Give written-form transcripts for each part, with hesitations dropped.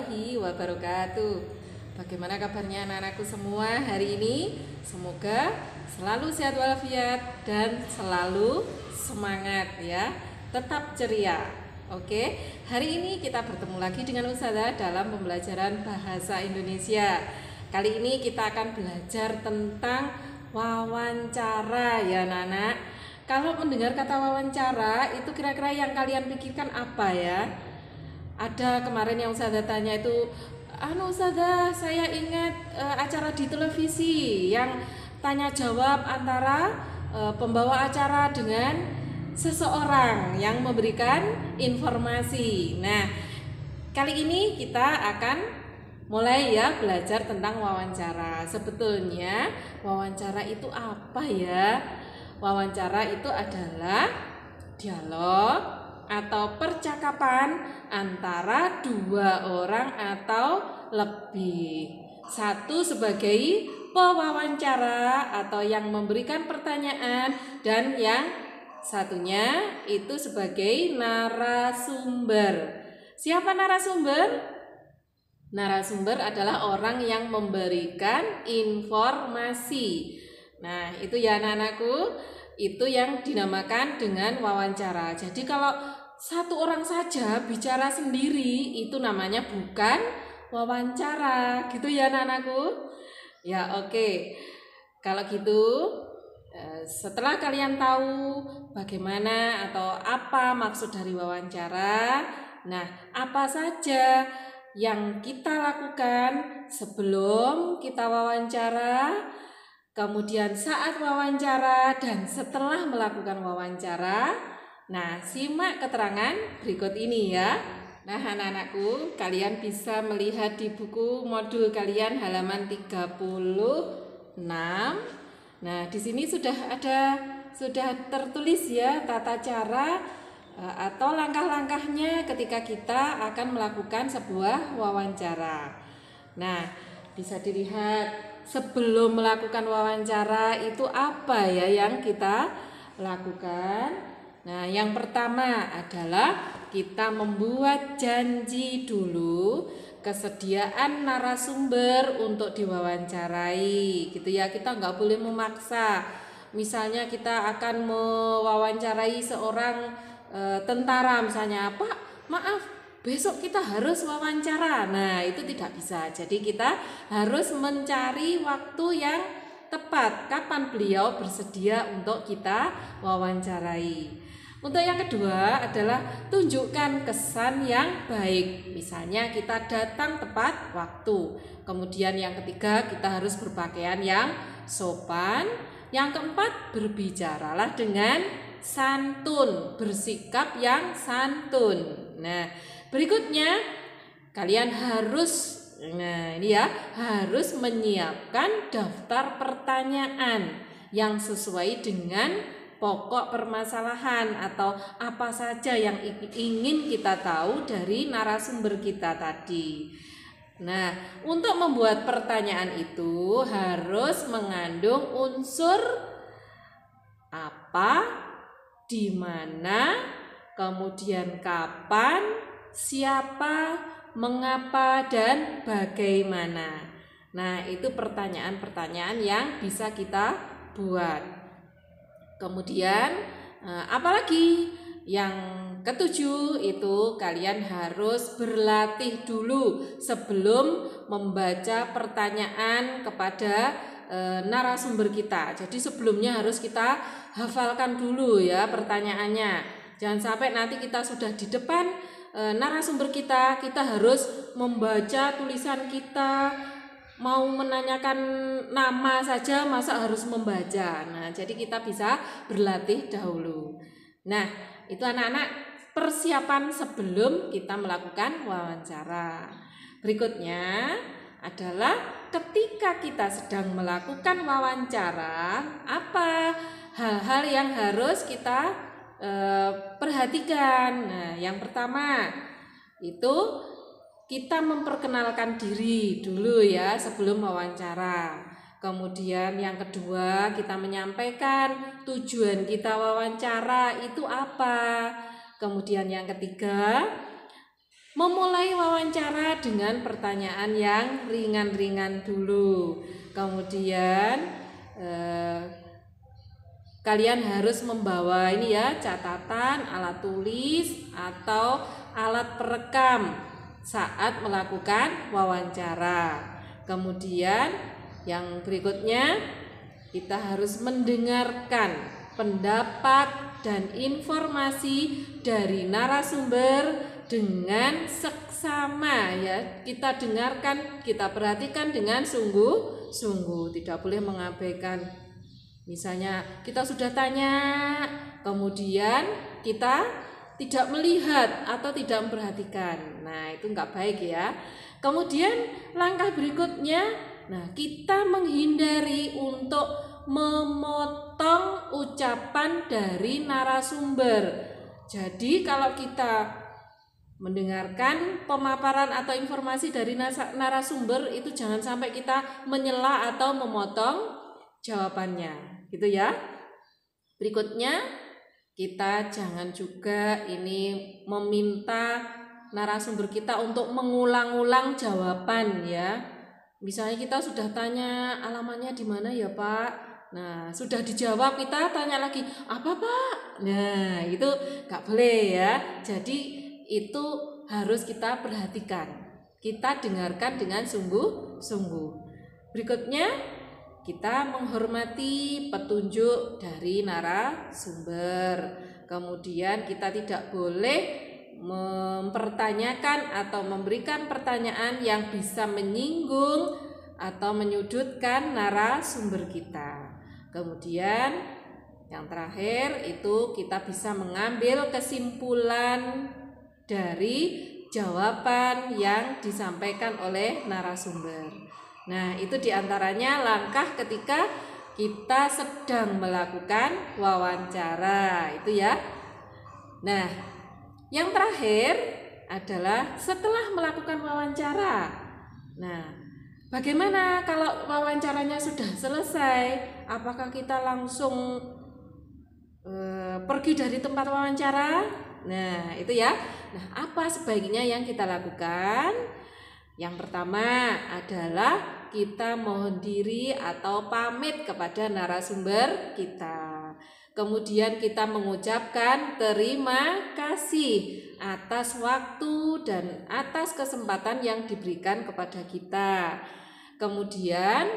warahmatullahi wabarakatuh. Bagaimana kabarnya anak-anakku semua hari ini? Semoga selalu sehat walafiat dan selalu semangat ya. Tetap ceria. Oke, hari ini kita bertemu lagi dengan Ustazah dalam pembelajaran bahasa Indonesia. Kali ini kita akan belajar tentang wawancara ya anak-anak. Kalau mendengar kata wawancara, itu kira-kira yang kalian pikirkan apa ya? Ada kemarin yang Ustazah tanya itu, Ustazah, saya ingat acara di televisi yang tanya jawab antara pembawa acara dengan seseorang yang memberikan informasi. Nah, kali ini kita akan mulai ya belajar tentang wawancara. Sebetulnya wawancara itu apa ya? Wawancara itu adalah dialog atau percakapan antara dua orang atau lebih. Satu sebagai pewawancara atau yang memberikan pertanyaan, dan yang satunya itu sebagai narasumber. Siapa narasumber? Narasumber adalah orang yang memberikan informasi. Nah, itu ya anak-anakku, itu yang dinamakan dengan wawancara. Jadi kalau satu orang saja bicara sendiri itu namanya bukan wawancara, gitu ya anak-anakku. Ya oke. Kalau gitu setelah kalian tahu bagaimana atau apa maksud dari wawancara, nah apa saja yang kita lakukan sebelum kita wawancara, kemudian saat wawancara dan setelah melakukan wawancara. Nah, simak keterangan berikut ini ya. Nah, anak-anakku, kalian bisa melihat di buku modul kalian halaman 36. Nah, di sini sudah tertulis ya tata cara atau langkah-langkahnya ketika kita akan melakukan sebuah wawancara. Nah, bisa dilihat sebelum melakukan wawancara itu apa ya yang kita lakukan. Nah, yang pertama adalah kita membuat janji dulu kesediaan narasumber untuk diwawancarai, gitu ya. Kita nggak boleh memaksa. Misalnya kita akan mewawancarai seorang tentara misalnya, Pak, maaf, besok kita harus wawancara. Nah, itu tidak bisa. Jadi kita harus mencari waktu yang tepat kapan beliau bersedia untuk kita wawancarai. Untuk yang kedua adalah tunjukkan kesan yang baik. Misalnya kita datang tepat waktu. Kemudian yang ketiga kita harus berpakaian yang sopan. Yang keempat berbicaralah dengan santun, bersikap yang santun. Nah, berikutnya kalian harus harus menyiapkan daftar pertanyaan yang sesuai dengan pokok permasalahan atau apa saja yang ingin kita tahu dari narasumber kita tadi. Nah, untuk membuat pertanyaan itu harus mengandung unsur apa, di mana, kemudian kapan, siapa, mengapa, dan bagaimana. Nah, itu pertanyaan-pertanyaan yang bisa kita buat. Kemudian apalagi yang ketujuh itu kalian harus berlatih dulu sebelum membaca pertanyaan kepada narasumber kita. Jadi sebelumnya harus kita hafalkan dulu ya pertanyaannya. Jangan sampai nanti kita sudah di depan narasumber kita harus membaca tulisan kita. Mau menanyakan nama saja masa harus membaca. Nah, jadi kita bisa berlatih dahulu. Nah, itu anak-anak persiapan sebelum kita melakukan wawancara. Berikutnya adalah ketika kita sedang melakukan wawancara, apa hal-hal yang harus kita perhatikan. Nah, yang pertama itu kita memperkenalkan diri dulu ya sebelum wawancara. Kemudian yang kedua kita menyampaikan tujuan kita wawancara itu apa. Kemudian yang ketiga Memulai wawancara dengan pertanyaan yang ringan-ringan dulu. Kemudian kalian harus membawa ini ya, catatan, alat tulis atau alat perekam saat melakukan wawancara. Kemudian yang berikutnya, kita harus mendengarkan pendapat dan informasi dari narasumber dengan seksama ya. Kita dengarkan, kita perhatikan dengan sungguh-sungguh, tidak boleh mengabaikan. Misalnya kita sudah tanya, kemudian kita tidak melihat atau tidak memperhatikan. Nah, itu enggak baik ya. Kemudian langkah berikutnya, nah, kita menghindari untuk memotong ucapan dari narasumber. Jadi kalau kita mendengarkan pemaparan atau informasi dari narasumber itu jangan sampai kita menyela atau memotong jawabannya, gitu ya. Berikutnya, kita jangan juga ini meminta narasumber kita untuk mengulang-ulang jawaban ya. Misalnya kita sudah tanya alamatnya di mana ya Pak. Nah, sudah dijawab, kita tanya lagi, apa Pak? Nah, itu nggak boleh ya. Jadi itu harus kita perhatikan. Kita dengarkan dengan sungguh-sungguh. Berikutnya, kita menghormati petunjuk dari narasumber. Kemudian kita tidak boleh mempertanyakan atau memberikan pertanyaan yang bisa menyinggung atau menyudutkan narasumber kita. Kemudian yang terakhir itu kita bisa mengambil kesimpulan dari jawaban yang disampaikan oleh narasumber. Nah, itu diantaranya langkah ketika kita sedang melakukan wawancara, itu ya. Nah, yang terakhir adalah setelah melakukan wawancara. Nah, bagaimana kalau wawancaranya sudah selesai? Apakah kita langsung pergi dari tempat wawancara? Nah, itu ya. Nah, apa sebaiknya yang kita lakukan? Yang pertama adalah kita mohon diri atau pamit kepada narasumber kita. Kemudian kita mengucapkan terima kasih atas waktu dan atas kesempatan yang diberikan kepada kita. Kemudian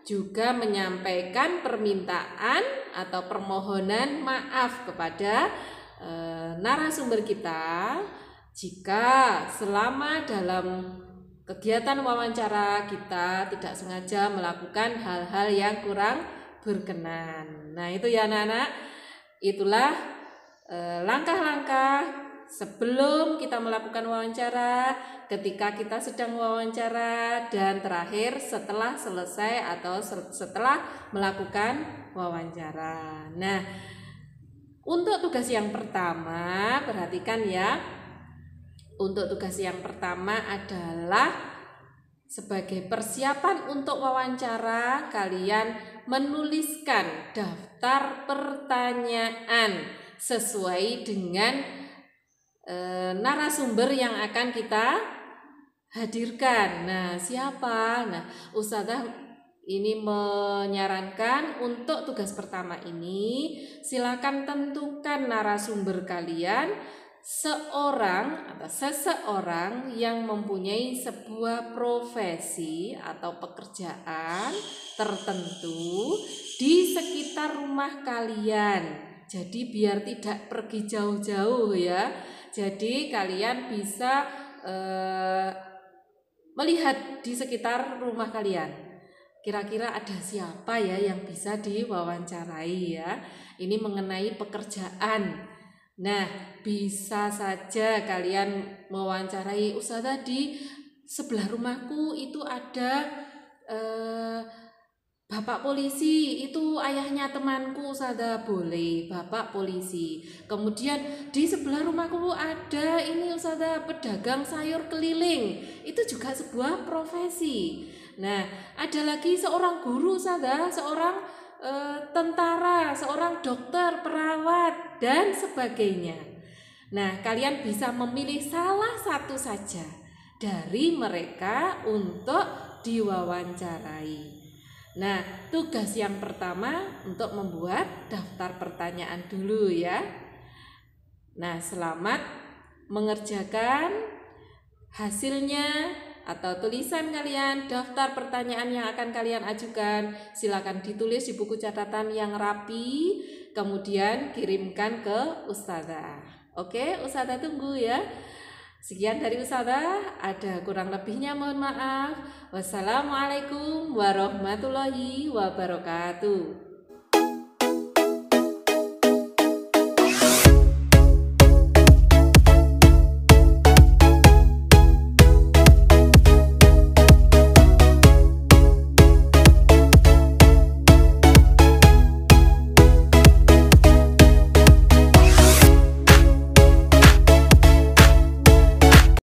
juga menyampaikan permintaan atau permohonan maaf kepada narasumber kita jika selama dalam kegiatan wawancara kita tidak sengaja melakukan hal-hal yang kurang berkenan. Nah, itu ya anak-anak, itulah langkah-langkah sebelum kita melakukan wawancara, ketika kita sedang wawancara, dan terakhir setelah selesai atau setelah melakukan wawancara. Nah, untuk tugas yang pertama, perhatikan ya. Untuk tugas yang pertama adalah sebagai persiapan untuk wawancara, kalian menuliskan daftar pertanyaan sesuai dengan narasumber yang akan kita hadirkan. Nah, siapa? Nah, Ustazah ini menyarankan untuk tugas pertama ini silakan tentukan narasumber kalian seorang atau seseorang yang mempunyai sebuah profesi atau pekerjaan tertentu di sekitar rumah kalian. Jadi biar tidak pergi jauh-jauh ya. Jadi kalian bisa melihat di sekitar rumah kalian. Kira-kira ada siapa ya yang bisa diwawancarai ya. Ini mengenai pekerjaan. Nah, bisa saja kalian mewawancarai, Ustazah di sebelah rumahku itu ada Bapak polisi, itu ayahnya temanku, Ustazah. Boleh, Bapak polisi. Kemudian di sebelah rumahku ada ini Ustazah, pedagang sayur keliling. Itu juga sebuah profesi. Nah, ada lagi seorang guru Ustazah, seorang tentara, seorang dokter, perawat, dan sebagainya. Nah, kalian bisa memilih salah satu saja dari mereka untuk diwawancarai. Nah, tugas yang pertama untuk membuat daftar pertanyaan dulu ya. Nah, selamat mengerjakan hasilnya atau tulisan kalian, daftar pertanyaan yang akan kalian ajukan. Silakan ditulis di buku catatan yang rapi, kemudian kirimkan ke Ustazah. Oke, Ustazah tunggu ya. Sekian dari Ustazah, ada kurang lebihnya mohon maaf. Wassalamualaikum warahmatullahi wabarakatuh.